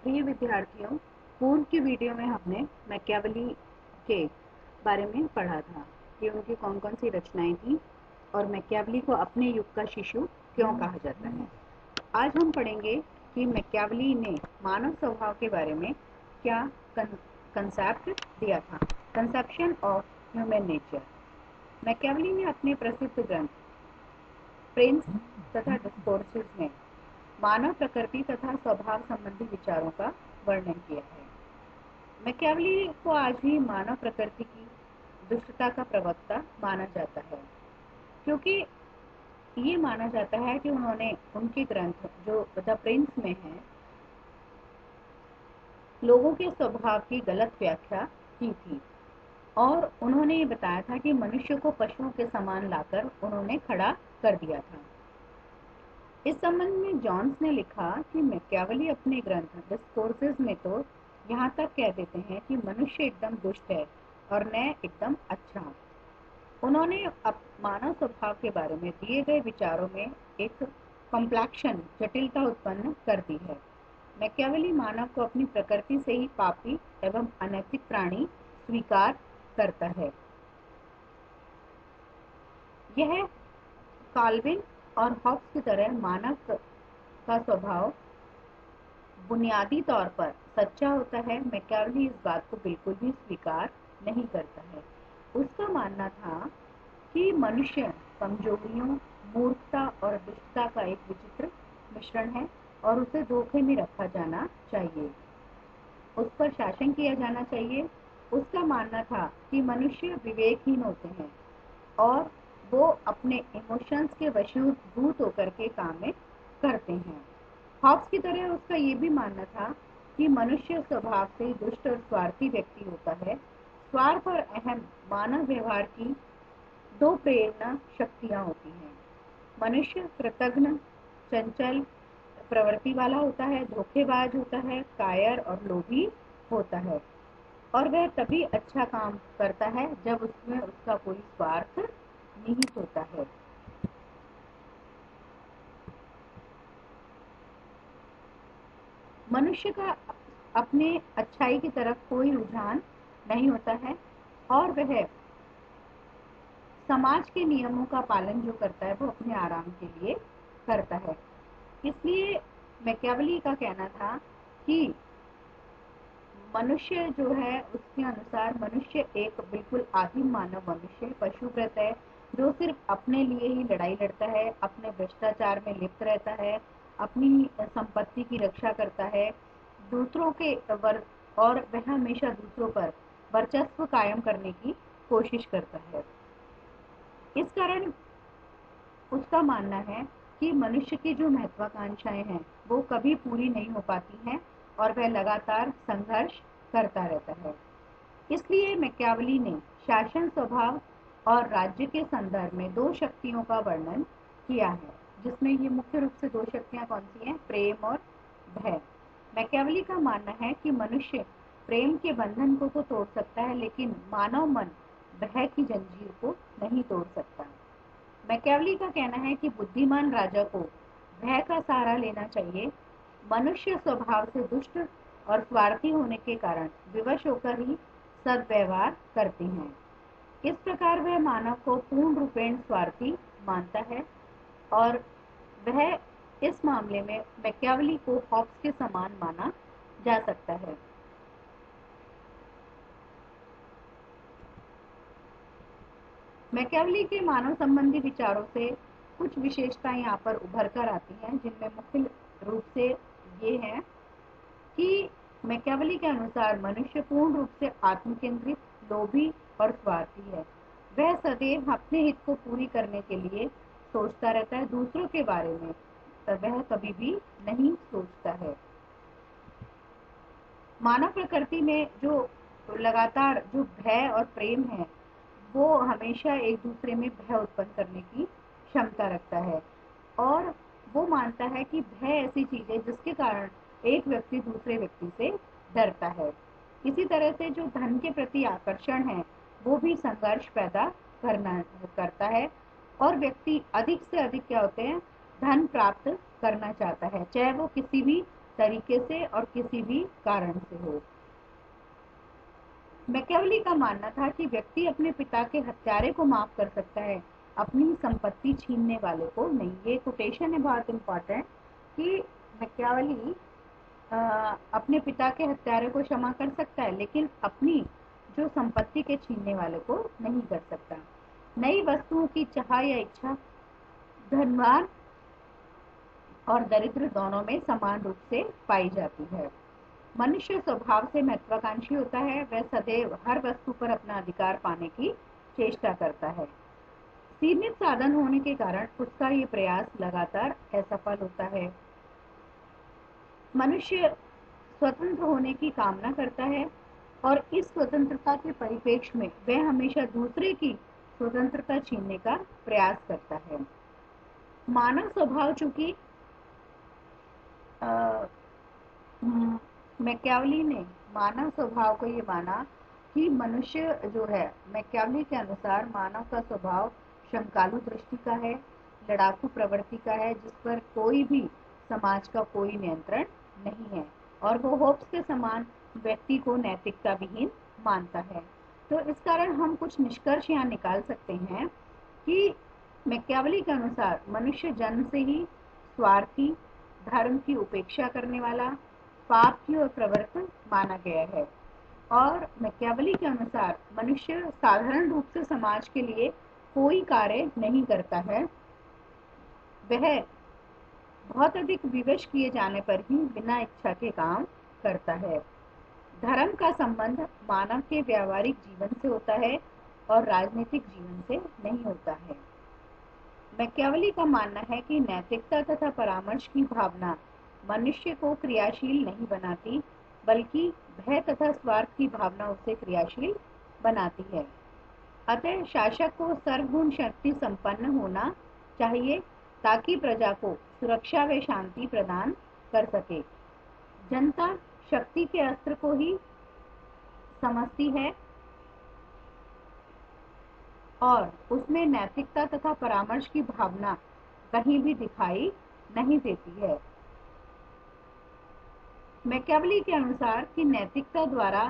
प्रिय विद्यार्थियों, पूर्व की वीडियो में हमने मैकियावेली के बारे में पढ़ा था कि उनकी कौन कौन सी रचनाएं थी और मैकियावेली को अपने युग का शिशु क्यों कहा जाता है। आज हम पढ़ेंगे कि मैकियावेली ने मानव स्वभाव के बारे में क्या कंसेप्ट दिया था, conception of human nature. Machiavelli ने अपने प्रसिद्ध ग्रंथ प्रिंस तथा डिस्कोर्सेस में मानव प्रकृति तथा स्वभाव संबंधी विचारों का वर्णन किया है। मैकियावेली को आज भी मानव प्रकृति की दुष्टता का प्रवक्ता माना जाता है, क्योंकि ये माना जाता है कि उन्होंने उनके ग्रंथ जो द प्रिंस में है लोगों के स्वभाव की गलत व्याख्या की थी और उन्होंने ये बताया था कि मनुष्य को पशुओं के समान लाकर उन्होंने खड़ा कर दिया था। इस संबंध में जॉन्स ने लिखा कि मैकियावेली अपने ग्रंथ डिस्कोर्सेस में तो यहाँ तक कह देते हैं कि मनुष्य एकदम दुष्ट है और मैं एकदम अच्छा। उन्होंने मानव स्वभाव के बारे में दिए गए विचारों में एक कॉम्प्लेक्शन जटिलता उत्पन्न कर दी है। मैकियावेली मानव को अपनी प्रकृति से ही पापी एवं अनैतिक प्राणी स्वीकार करता है। यह काल्विन और हॉब्स की तरह मानव का स्वभाव बुनियादी तौर पर सच्चा होता है। मैकियावेली इस बात को बिल्कुल भी स्वीकार नहीं करता है। उसका मानना था कि मनुष्य कमजोरियों, मूर्खता और दुष्टता का एक विचित्र मिश्रण है और उसे धोखे में रखा जाना चाहिए, उस पर शासन किया जाना चाहिए। उसका मानना था कि मनुष्य विवेकहीन होते हैं और वो अपने इमोशंस के वशीभूत होकर के काम करते हैं। हॉब्स की तरह उसका ये भी मानना था कि मनुष्य स्वभाव से दुष्ट और स्वार्थी व्यक्ति होता है। स्वार्थ और अहम मानव व्यवहार की दो प्रेरणा शक्तियां होती हैं। मनुष्य कृतघ्न, चंचल प्रवृत्ति वाला होता है, धोखेबाज होता है, कायर और लोभी होता है और वह तभी अच्छा काम करता है जब उसमें उसका कोई स्वार्थ निहित होता है। मनुष्य का अपने अच्छाई की तरफ कोई रुझान नहीं होता है और वह समाज के नियमों का पालन जो करता है वो अपने आराम के लिए करता है। इसलिए मैकियावेली का कहना था कि मनुष्य जो है उसके अनुसार मनुष्य एक बिल्कुल आदिम मानव मनुष्य पशुप्रत है, जो सिर्फ अपने लिए ही लड़ाई लड़ता है, अपने भ्रष्टाचार में लिप्त रहता है, अपनी संपत्ति की रक्षा करता है, दूसरों के और वह हमेशा दूसरों पर वर्चस्व कायम करने की कोशिश करता है। इस कारण उसका मानना है कि मनुष्य की जो महत्वाकांक्षाएं हैं वो कभी पूरी नहीं हो पाती हैं और वह लगातार संघर्ष करता रहता है। इसलिए मैकियावेली ने शासन स्वभाव और राज्य के संदर्भ में दो शक्तियों का वर्णन किया है, जिसमें ये मुख्य रूप से दो शक्तियां कौन सी हैं, प्रेम और भय। मैकियावेली का मानना है कि मनुष्य प्रेम के बंधन को तो तोड़ सकता है, लेकिन मानव मन भय की जंजीर को नहीं तोड़ सकता। मैकियावेली का कहना है कि बुद्धिमान राजा को भय का सहारा लेना चाहिए। मनुष्य स्वभाव से दुष्ट और स्वार्थी होने के कारण विवश होकर ही सद्व्यवहार करते हैं। इस प्रकार वह मानव को पूर्ण रूपेण स्वार्थी मानता है और वह इस मामले में मैकियावेली को हॉब्स के समान माना जा सकता है। मैकियावेली के मानव संबंधी विचारों से कुछ विशेषताएं यहाँ पर उभर कर आती हैं, जिनमें मुख्य रूप से ये है कि मैकियावेली के अनुसार मनुष्य पूर्ण रूप से आत्मकेंद्रित, लोभी और स्वार्थी है। वह सदैव अपने हित को पूरी करने के लिए सोचता रहता है, दूसरों के बारे में वह कभी भी नहीं सोचता है। मानव प्रकृति में जो लगातार जो भय और प्रेम है वो हमेशा एक दूसरे में भय उत्पन्न करने की क्षमता रखता है और वो मानता है कि भय ऐसी चीज है जिसके कारण एक व्यक्ति दूसरे व्यक्ति से डरता है। इसी तरह से जो धन के प्रति आकर्षण है वो भी संघर्ष पैदा करता है और व्यक्ति अधिक से अधिक क्या होते हैं, धन प्राप्त करना चाहता है, चाहे वो किसी भी तरीके से और किसी भी कारण से हो। मैकियावेली का मानना था कि व्यक्ति अपने पिता के हत्यारे को माफ कर सकता है, अपनी संपत्ति छीनने वाले को नहीं। ये कोटेशन है बहुत इम्पोर्टेंट कि मैकियावेली अपने पिता के हत्यारे को क्षमा कर सकता है, लेकिन अपनी जो संपत्ति के छीनने वाले को नहीं कर सकता। नई वस्तुओं की चाह या इच्छा धनवान और दरिद्र दोनों में समान रूप से पाई जाती है। मनुष्य स्वभाव से महत्वाकांक्षी होता है, वह सदैव हर वस्तु पर अपना अधिकार पाने की चेष्टा करता है। सीमित साधन होने के कारण उसका ये प्रयास लगातार असफल होता है। मनुष्य स्वतंत्र होने की कामना करता है और इस स्वतंत्रता के परिप्रेक्ष्य में वह हमेशा दूसरे की स्वतंत्रता छीनने का प्रयास करता है। मानव स्वभाव चूंकि मैकियावेली ने मानव स्वभाव को ये माना कि मनुष्य जो है, मैकियावेली के अनुसार मानव का स्वभाव शंकालु दृष्टि का है, लड़ाकू प्रवृत्ति का है, जिस पर कोई भी समाज का कोई नियंत्रण नहीं है, और वो होब्स के समान व्यक्ति को नैतिकता विहीन मानता है। तो इस कारण हम कुछ निष्कर्ष यहाँ निकाल सकते हैं कि मैकियावेली के अनुसार मनुष्य जन्म से ही स्वार्थी, धर्म की उपेक्षा करने वाला, पाप की ओर प्रवृत्त माना गया है। और मैकियावेली के अनुसार मनुष्य साधारण रूप से समाज के लिए कोई कार्य नहीं करता है, वह बहुत अधिक विवश किए जाने पर ही बिना इच्छा के काम करता है। धर्म का संबंध मानव के व्यावहारिक जीवन से होता है और राजनीतिक जीवन से नहीं होता है। मैकियावेली का मानना है कि नैतिकता तथा परामर्श की भावना मनुष्य को क्रियाशील नहीं बनाती, बल्कि भय तथा स्वार्थ की भावना उसे क्रियाशील बनाती है। अतः शासक को सर्वगुण शक्ति संपन्न होना चाहिए ताकि प्रजा को सुरक्षा व शांति प्रदान कर सके। जनता शक्ति के अस्त्र को ही समझती है और उसमें नैतिकता तथा परामर्श की भावना कहीं भी दिखाई नहीं देती है। मैकियावेली के अनुसार कि नैतिकता द्वारा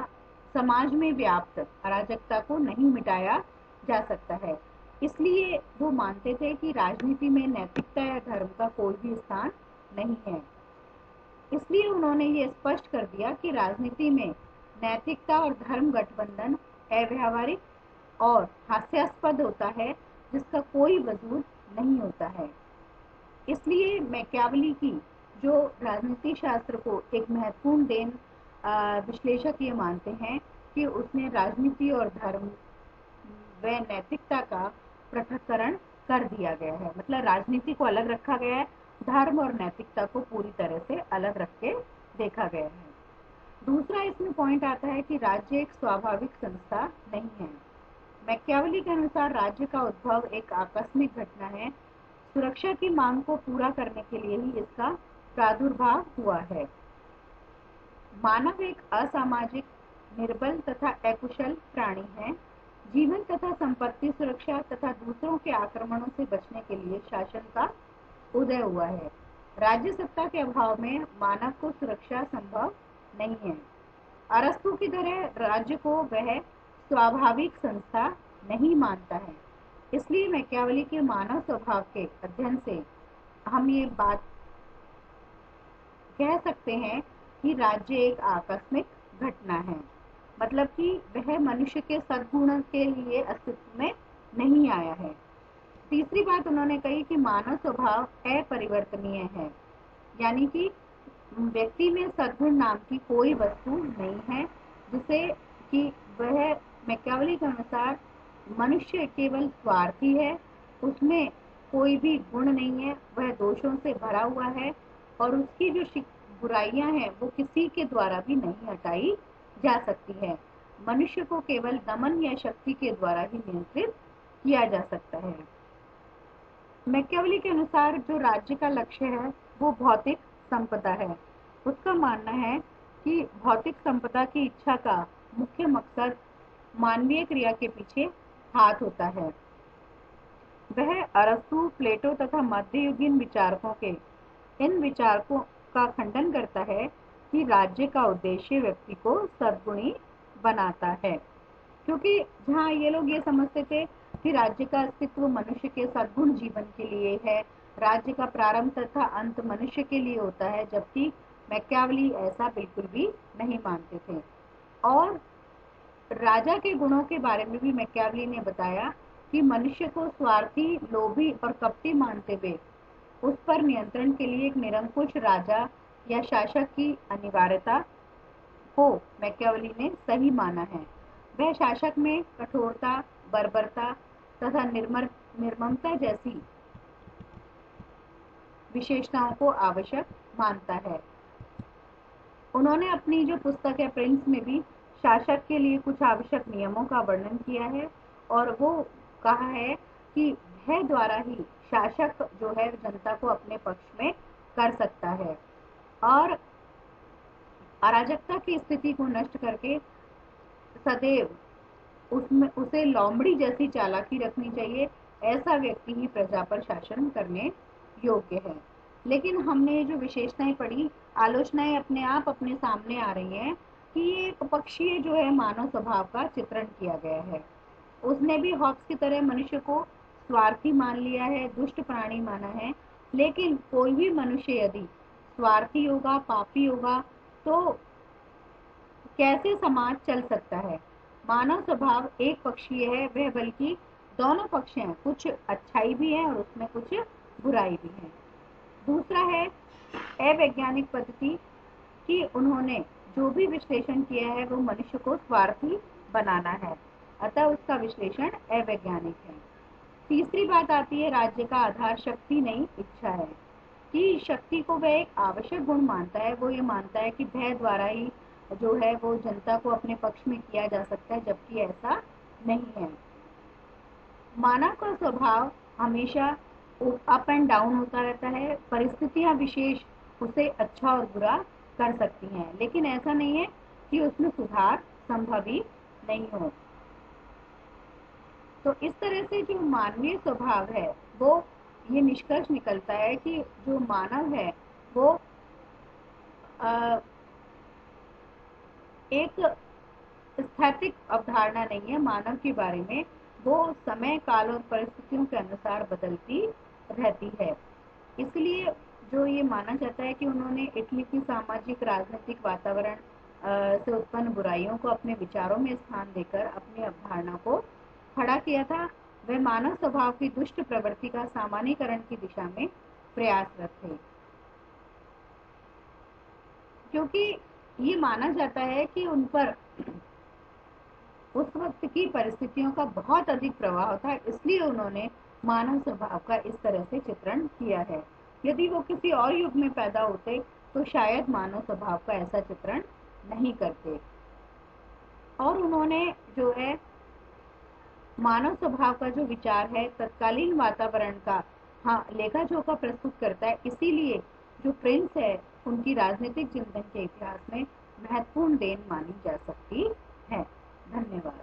समाज में व्याप्त अराजकता को नहीं मिटाया जा सकता है, इसलिए वो मानते थे कि राजनीति में नैतिकता या धर्म का कोई भी स्थान नहीं है। इसलिए उन्होंने ये स्पष्ट कर दिया कि राजनीति में नैतिकता और धर्म गठबंधन अव्यावहारिक और हास्यास्पद होता है, जिसका कोई वजूद नहीं होता है। इसलिए मैकियावेली की जो राजनीति शास्त्र को एक महत्वपूर्ण देन विश्लेषक ये मानते हैं कि उसने राजनीति और धर्म व नैतिकता का पृथक्करण कर दिया गया है। मतलब राजनीति को अलग रखा गया है, धर्म और नैतिकता को पूरी तरह से अलग रख के देखा गया है। दूसरा इसमें पॉइंट आता है कि राज्य एक स्वाभाविक संस्था नहीं है। मैकियावेली के अनुसार राज्य का उद्भव एक आकस्मिक घटना है, सुरक्षा की मांग को पूरा करने के लिए ही इसका प्रादुर्भाव हुआ है। मानव एक असामाजिक, निर्बल तथा अकुशल प्राणी है। जीवन तथा संपत्ति सुरक्षा तथा दूसरों के आक्रमणों से बचने के लिए शासन का उदय हुआ है। राज्य सत्ता के अभाव में मानव को सुरक्षा संभव नहीं है। अरस्तु की तरह राज्य को वह स्वाभाविक संस्था नहीं मानता है। इसलिए मैकियावेली के मानव स्वभाव के अध्ययन से हम ये बात कह सकते हैं कि राज्य एक आकस्मिक घटना है, मतलब कि वह मनुष्य के सद्गुण के लिए अस्तित्व में नहीं आया है। तीसरी बात उन्होंने कही कि मानव स्वभाव अपरिवर्तनीय है, यानी कि व्यक्ति में सद्गुण नाम की कोई वस्तु नहीं है, जिसे कि वह मैकियावेली के अनुसार मनुष्य केवल स्वार्थी है, उसमें कोई भी गुण नहीं है, वह दोषों से भरा हुआ है और उसकी जो बुराइयां हैं वो किसी के द्वारा भी नहीं हटाई जा सकती है। मनुष्य को केवल दमन या शक्ति के द्वारा ही नियंत्रित किया जा सकता है। मैकियावेली के अनुसार जो राज्य का लक्ष्य है वो भौतिक संपदा है। उसका मानना है कि भौतिक संपदा की इच्छा का मुख्य मकसद मानवीय क्रिया के पीछे हाथ होता है। वह अरस्तु, प्लेटो तथा मध्ययुगीन विचारकों के इन विचारकों का खंडन करता है कि राज्य का उद्देश्य व्यक्ति को सद्गुणी बनाता है। क्योंकि जहाँ ये लोग ये समझते थे कि राज्य का अस्तित्व मनुष्य के सद्गुण जीवन के लिए है, राज्य का प्रारंभ तथा अंत मनुष्य के लिए होता है, जबकि मैकियावेली ऐसा बिल्कुल भी नहीं मानते थे। और राजा के गुणों के बारे में भी मैकियावेली ने बताया कि मनुष्य को स्वार्थी, लोभी और कपटी मानते हुए उस पर नियंत्रण के लिए एक निरंकुश राजा या शासक की अनिवार्यता को मैकियावेली ने सही माना है। वह शासक में कठोरता, बर्बरता तथा निर्ममता जैसी विशेषताओं को आवश्यक मानता है। उन्होंने अपनी जो पुस्तक है प्रिंस में भी शासक के लिए कुछ आवश्यक नियमों का वर्णन किया है और वो कहा है कि भय द्वारा ही शासक जो है जनता को अपने पक्ष में कर सकता है और अराजकता की स्थिति को नष्ट करके सदैव उसमें उसे लोमड़ी जैसी चालाकी रखनी चाहिए। ऐसा व्यक्ति ही प्रजा पर शासन करने योग्य है। लेकिन हमने जो विशेषताएं पढ़ी, आलोचनाएं अपने आप अपने सामने आ रही हैं कि ये एक पक्षीय जो है मानव स्वभाव का चित्रण किया गया है। उसने भी हॉब्स की तरह मनुष्य को स्वार्थी मान लिया है, दुष्ट प्राणी माना है। लेकिन कोई भी मनुष्य यदि स्वार्थी होगा, पापी होगा, तो कैसे समाज चल सकता है। मानव स्वभाव एक पक्षीय है, वह बल्कि दोनों पक्ष हैं, कुछ अच्छाई भी है और उसमें कुछ बुराई भी है। दूसरा है अवैज्ञानिक पद्धति कि उन्होंने जो भी विश्लेषण किया है वो मनुष्य को स्वार्थी बनाना है, अतः उसका विश्लेषण अवैज्ञानिक है। तीसरी बात आती है राज्य का आधार शक्ति नहीं इच्छा है, कि शक्ति को वह एक आवश्यक गुण मानता है। वो ये मानता है कि भय द्वारा ही जो है वो जनता को अपने पक्ष में किया जा सकता है, जबकि ऐसा नहीं है। मानव का स्वभाव हमेशा अप एंड डाउन होता रहता है, परिस्थितियां विशेष उसे अच्छा और बुरा कर सकती हैं, लेकिन ऐसा नहीं है कि उसमें सुधार संभव ही नहीं हो। तो इस तरह से जो मानवीय स्वभाव है वो ये निष्कर्ष निकलता है कि जो मानव है वो एक स्थैतिक अवधारणा नहीं है मानव के बारे में, वो समय, काल और परिस्थितियों के अनुसार बदलती रहती है। इसलिए जो ये माना जाता है कि उन्होंने इटली की सामाजिक राजनीतिक वातावरण से उत्पन्न बुराइयों को अपने विचारों में स्थान देकर अपनी अवधारणा को खड़ा किया था, वह मानव स्वभाव की दुष्ट प्रवृत्ति का सामान्यीकरण की दिशा में प्रयासरत थे। क्योंकि ये माना जाता है कि उन पर उस वक्त की परिस्थितियों का बहुत अधिक प्रभाव था, इसलिए उन्होंने मानव स्वभाव का इस तरह से चित्रण किया है। यदि वो किसी और युग में पैदा होते तो शायद मानव स्वभाव का ऐसा चित्रण नहीं करते। और उन्होंने जो है मानव स्वभाव का जो विचार है तत्कालीन वातावरण का लेखा जोखा प्रस्तुत करता है, इसीलिए जो प्रिंस है उनकी राजनीतिक चिंतन के इतिहास में महत्वपूर्ण देन मानी जा सकती है। धन्यवाद।